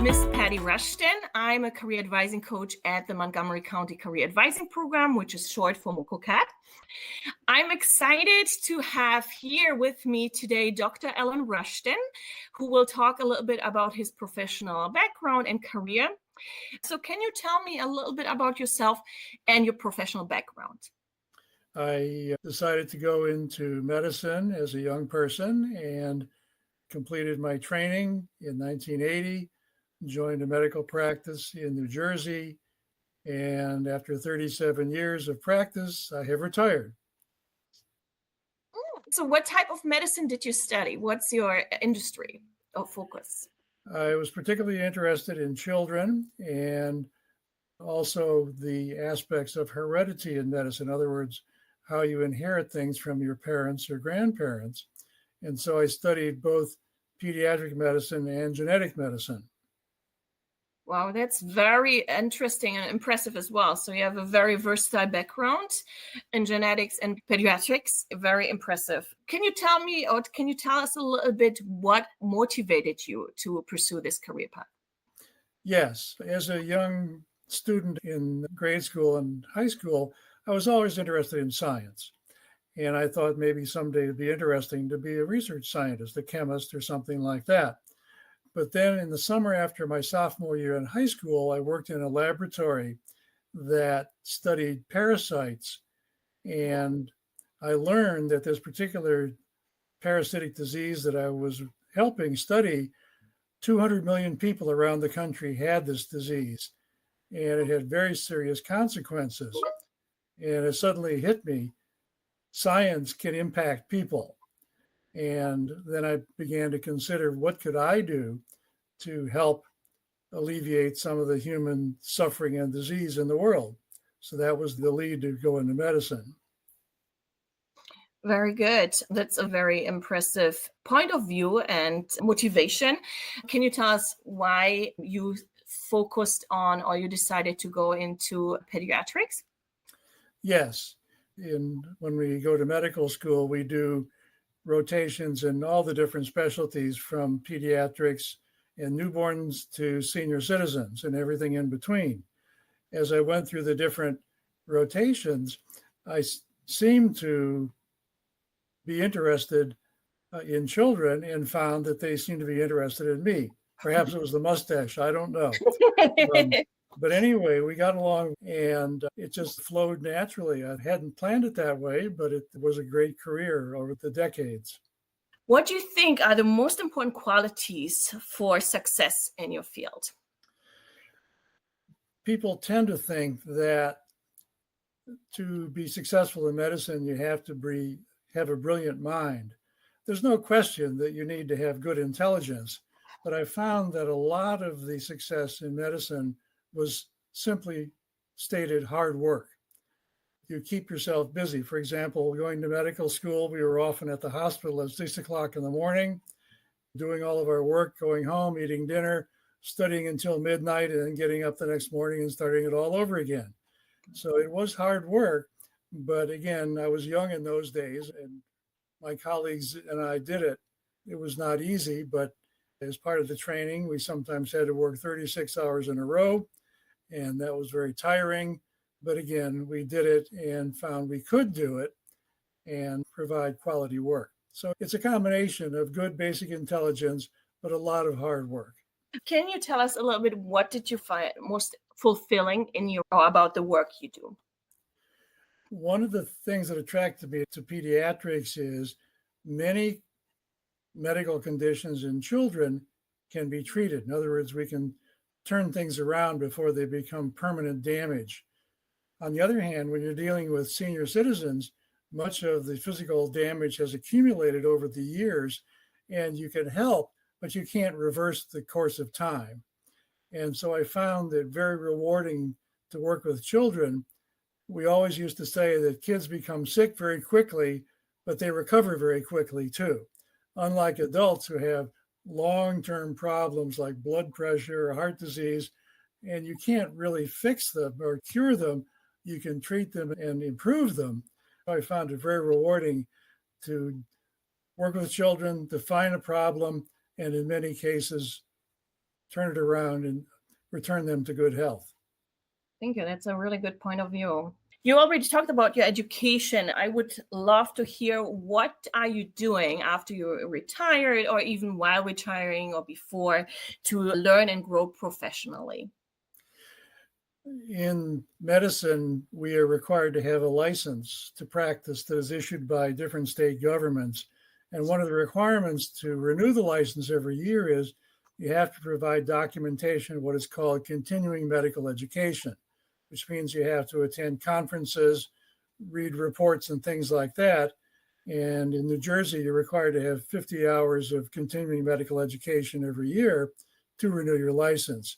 Miss Patty Rushton. I'm a career advising coach at the Montgomery County Career Advising Program, which is short for MOCOCAT. I'm excited to have here with me today Dr. Alan Rushton, who will talk a little bit about his professional background and career. So can you tell me a little bit about yourself and your professional background? I decided to go into medicine as a young person and completed my training in 1980, joined a medical practice in New Jersey, and after 37 years of practice, I have retired. So what type of medicine did you study? What's your industry or focus? I was particularly interested in children and also the aspects of heredity in medicine. In other words, how you inherit things from your parents or grandparents. And so I studied both pediatric medicine and genetic medicine. Wow, that's very interesting and impressive as well. So you have a very versatile background in genetics and pediatrics. Very impressive. Can you tell me, or can you tell us a little bit what motivated you to pursue this career path? Yes, as a young student in grade school and high school, I was always interested in science. And I thought maybe someday it'd be interesting to be a research scientist, a chemist or something like that. But then in the summer after my sophomore year in high school, I worked in a laboratory that studied parasites. And I learned that this particular parasitic disease that I was helping study, 200 million people around the country had this disease. And it had very serious consequences. And it suddenly hit me, science can impact people. And then I began to consider what could I do to help alleviate some of the human suffering and disease in the world. So that was the lead to go into medicine. Very good. That's a very impressive point of view and motivation. Can you tell us why you focused on, or you decided to go into pediatrics? Yes. When we go to medical school, we do rotations in all the different specialties from pediatrics and newborns to senior citizens and everything in between. As I went through the different rotations, I seemed to be interested in children and found that they seemed to be interested in me. Perhaps it was the mustache, I don't know. But anyway, we got along and it just flowed naturally. I hadn't planned it that way, but it was a great career over the decades. What do you think are the most important qualities for success in your field? People tend to think that to be successful in medicine, you have to have a brilliant mind. There's no question that you need to have good intelligence, but I found that a lot of the success in medicine was simply stated hard work. You keep yourself busy. For example, going to medical school, we were often at the hospital at 6 o'clock in the morning, doing all of our work, going home, eating dinner, studying until midnight, and then getting up the next morning and starting it all over again. So it was hard work. But again, I was young in those days, and my colleagues and I did it. It was not easy, but as part of the training, we sometimes had to work 36 hours in a row. And that was very tiring. But again, we did it and found we could do it and provide quality work. So it's a combination of good basic intelligence, but a lot of hard work. Can you tell us a little bit, what did you find most fulfilling about the work you do? One of the things that attracted me to pediatrics is many medical conditions in children can be treated. In other words, we can turn things around before they become permanent damage. On the other hand, when you're dealing with senior citizens, much of the physical damage has accumulated over the years, and you can help, but you can't reverse the course of time. And so I found it very rewarding to work with children. We always used to say that kids become sick very quickly, but they recover very quickly too. Unlike adults who have long-term problems like blood pressure or heart disease, and you can't really fix them or cure them. You can treat them and improve them. I found it very rewarding to work with children, define a problem, and in many cases, turn it around and return them to good health. Thank you. That's a really good point of view. You already talked about your education. I would love to hear, what are you doing after you're retired, or even while retiring or before, to learn and grow professionally? In medicine, we are required to have a license to practice that is issued by different state governments. And one of the requirements to renew the license every year is you have to provide documentation of what is called continuing medical education, which means you have to attend conferences, read reports, and things like that. And in New Jersey, you're required to have 50 hours of continuing medical education every year to renew your license.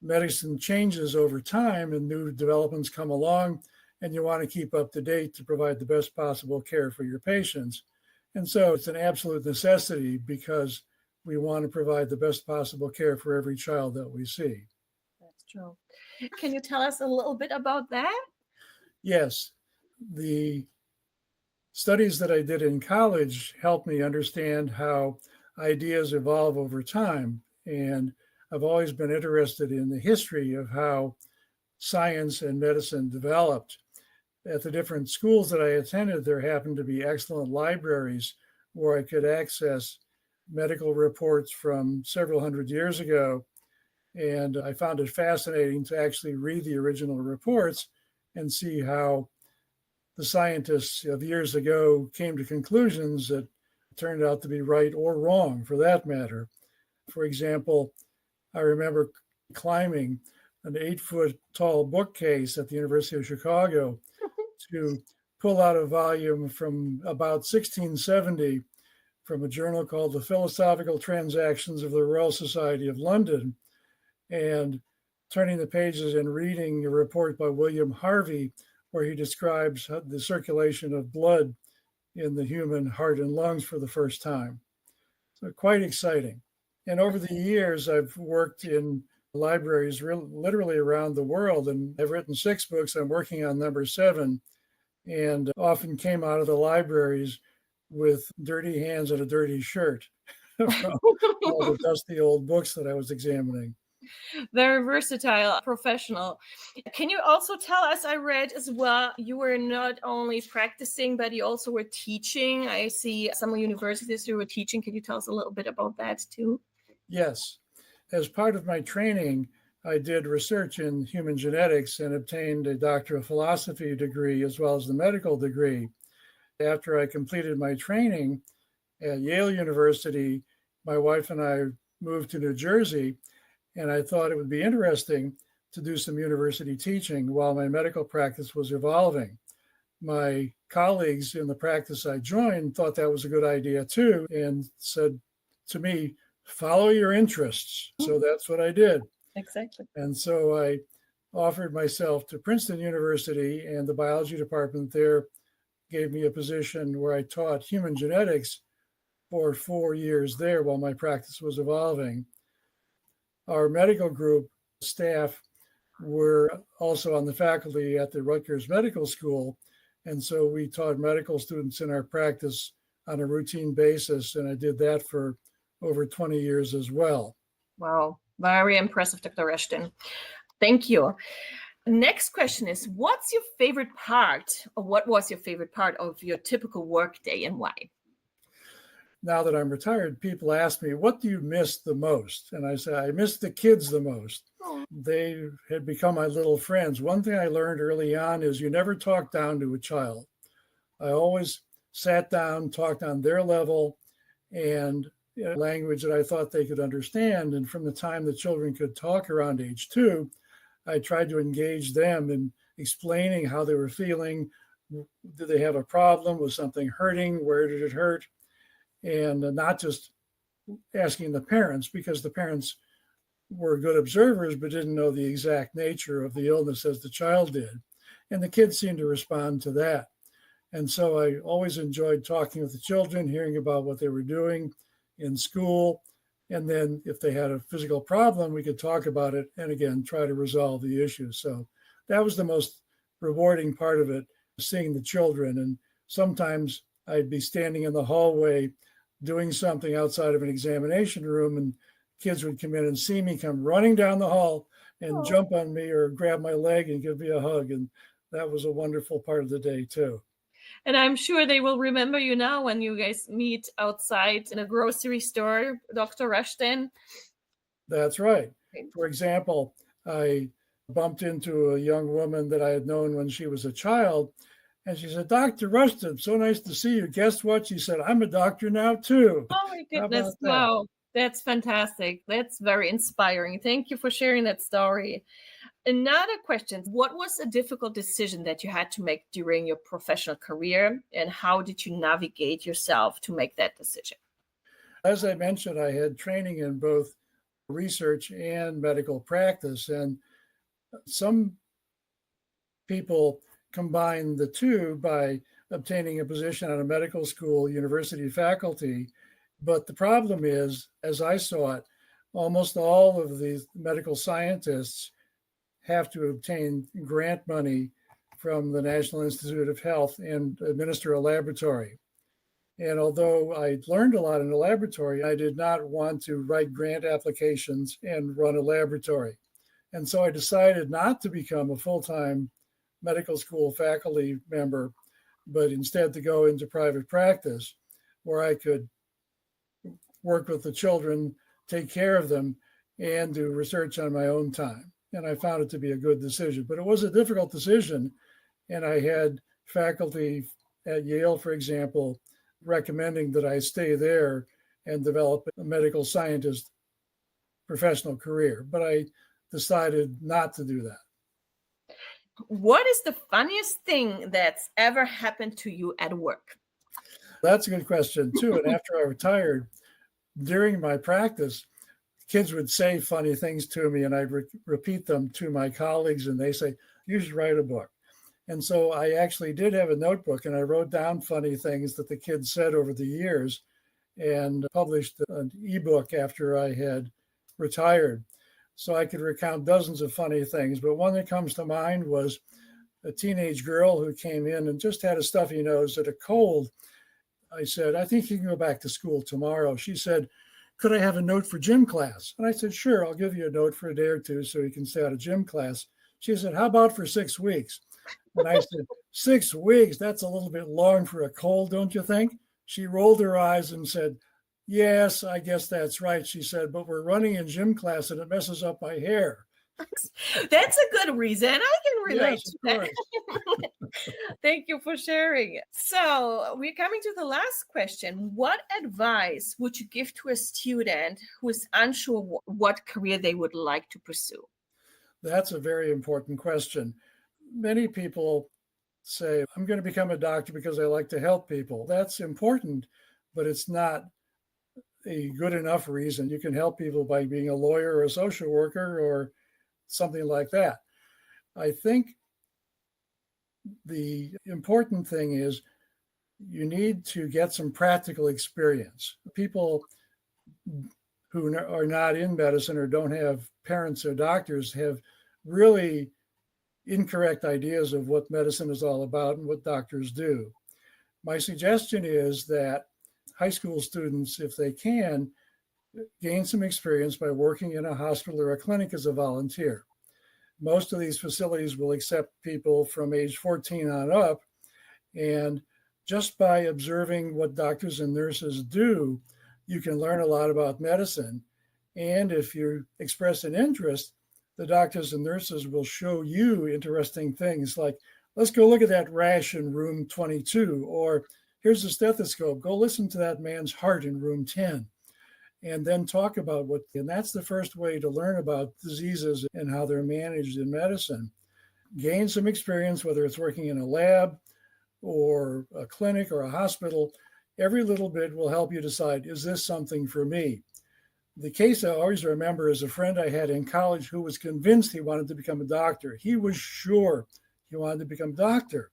Medicine changes over time and new developments come along, and you want to keep up to date to provide the best possible care for your patients. And so it's an absolute necessity, because we want to provide the best possible care for every child that we see. That's true. Can you tell us a little bit about that? Yes. The studies that I did in college helped me understand how ideas evolve over time. And I've always been interested in the history of how science and medicine developed. At the different schools that I attended, there happened to be excellent libraries where I could access medical reports from several hundred years ago. And I found it fascinating to actually read the original reports and see how the scientists of years ago came to conclusions that turned out to be right or wrong, for that matter. For example, I remember climbing an 8-foot tall bookcase at the University of Chicago to pull out a volume from about 1670 from a journal called the Philosophical Transactions of the Royal Society of London, and turning the pages and reading a report by William Harvey, where he describes the circulation of blood in the human heart and lungs for the first time. So quite exciting. And over the years, I've worked in libraries literally around the world, and I've written 6 books. I'm working on number 7, and often came out of the libraries with dirty hands and a dirty shirt from all the dusty old books that I was examining. Very versatile professional. Can you also tell us, I read as well, you were not only practicing, but you also were teaching. I see some universities you were teaching. Can you tell us a little bit about that too? Yes. As part of my training, I did research in human genetics and obtained a Doctor of Philosophy degree as well as the medical degree. After I completed my training at Yale University, my wife and I moved to New Jersey, and I thought it would be interesting to do some university teaching while my medical practice was evolving. My colleagues in the practice I joined thought that was a good idea too, and said to me, follow your interests. So that's what I did. Exactly. And so I offered myself to Princeton University, and the biology department there gave me a position where I taught human genetics for 4 years there while my practice was evolving. Our medical group staff were also on the faculty at the Rutgers Medical School. And so we taught medical students in our practice on a routine basis. And I did that for over 20 years as well. Wow. Very impressive, Dr. Rushton. Thank you. Next question is, what's your favorite part, or what was your favorite part of your typical work day, and why? Now that I'm retired, people ask me, what do you miss the most? And I say, I miss the kids the most. Oh. They had become my little friends. One thing I learned early on is you never talk down to a child. I always sat down, talked on their level, and language that I thought they could understand. And from the time the children could talk around age 2, I tried to engage them in explaining how they were feeling. Did they have a problem? Was something hurting? Where did it hurt? And not just asking the parents, because the parents were good observers, but didn't know the exact nature of the illness as the child did. And the kids seemed to respond to that. And so I always enjoyed talking with the children, hearing about what they were doing in school. And then if they had a physical problem, we could talk about it and again, try to resolve the issue. So that was the most rewarding part of it, seeing the children. And sometimes I'd be standing in the hallway doing something outside of an examination room, and kids would come in and see me come running down the hall and jump on me or grab my leg and give me a hug. And that was a wonderful part of the day too. And I'm sure they will remember you now when you guys meet outside in a grocery store, Dr. Rushton. That's right. For example, I bumped into a young woman that I had known when she was a child. And she said, Dr. Rushton, so nice to see you. Guess what? She said, I'm a doctor now too. Oh my goodness. Wow. That's fantastic. That's very inspiring. Thank you for sharing that story. Another question, what was a difficult decision that you had to make during your professional career, and how did you navigate yourself to make that decision? As I mentioned, I had training in both research and medical practice, and some people combine the two by obtaining a position on a medical school, university faculty. But the problem is, as I saw it, almost all of the medical scientists have to obtain grant money from the National Institute of Health and administer a laboratory. And although I learned a lot in the laboratory, I did not want to write grant applications and run a laboratory. And so I decided not to become a full-time medical school faculty member, but instead to go into private practice where I could work with the children, take care of them, and do research on my own time. And I found it to be a good decision, but it was a difficult decision. And I had faculty at Yale, for example, recommending that I stay there and develop a medical scientist professional career. But I decided not to do that. What is the funniest thing that's ever happened to you at work? That's a good question, too. And after I retired, during my practice, kids would say funny things to me, and I'd repeat them to my colleagues, and they say, you should write a book. And so I actually did have a notebook, and I wrote down funny things that the kids said over the years and published an ebook after I had retired. So I could recount dozens of funny things. But one that comes to mind was a teenage girl who came in and just had a stuffy nose and a cold. I said, I think you can go back to school tomorrow. She said, could I have a note for gym class? And I said, sure, I'll give you a note for a day or two so you can stay out of gym class. She said, how about for 6 weeks? And I said, 6 weeks? That's a little bit long for a cold, don't you think? She rolled her eyes and said, yes, I guess that's right. She said, but we're running in gym class and it messes up my hair. That's a good reason. I can relate Yes, to that. Thank you for sharing. So we're coming to the last question. What advice would you give to a student who is unsure what career they would like to pursue? That's a very important question. Many people say, I'm going to become a doctor because I like to help people. That's important, but it's not a good enough reason. You can help people by being a lawyer or a social worker or something like that. I think the important thing is you need to get some practical experience. People who are not in medicine or don't have parents or doctors have really incorrect ideas of what medicine is all about and what doctors do. My suggestion is that high school students, if they can, gain some experience by working in a hospital or a clinic as a volunteer. Most of these facilities will accept people from age 14 on up. And just by observing what doctors and nurses do, you can learn a lot about medicine. And if you express an interest, the doctors and nurses will show you interesting things like, let's go look at that rash in room 22, or here's a stethoscope, go listen to that man's heart in room 10. And then talk about and that's the first way to learn about diseases and how they're managed in medicine. Gain some experience, whether it's working in a lab or a clinic or a hospital. Every little bit will help you decide, is this something for me? The case I always remember is a friend I had in college who was convinced he wanted to become a doctor. He was sure he wanted to become a doctor.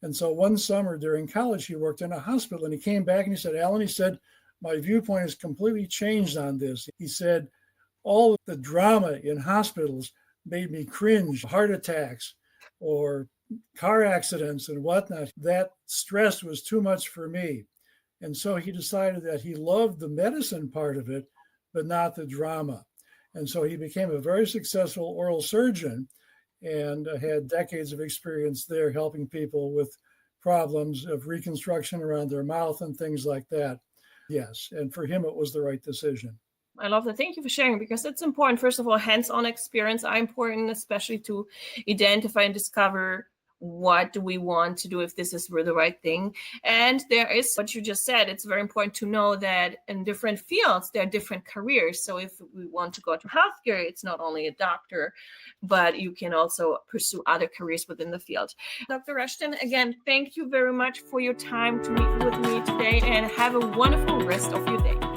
And so one summer during college, he worked in a hospital, and he came back and he said, Alan, he said, my viewpoint has completely changed on this. He said, all of the drama in hospitals made me cringe, heart attacks or car accidents and whatnot. That stress was too much for me. And so he decided that he loved the medicine part of it, but not the drama. And so he became a very successful oral surgeon and had decades of experience there helping people with problems of reconstruction around their mouth and things like that. Yes, and for him, it was the right decision. I love that. Thank you for sharing, because it's important. First of all, hands-on experience are important, especially to identify and discover what do we want to do, if this is the right thing. And there is what you just said. It's very important to know that in different fields, there are different careers. So if we want to go to healthcare, it's not only a doctor, but you can also pursue other careers within the field. Dr. Rushton, again, thank you very much for your time to meet with me today, and have a wonderful rest of your day.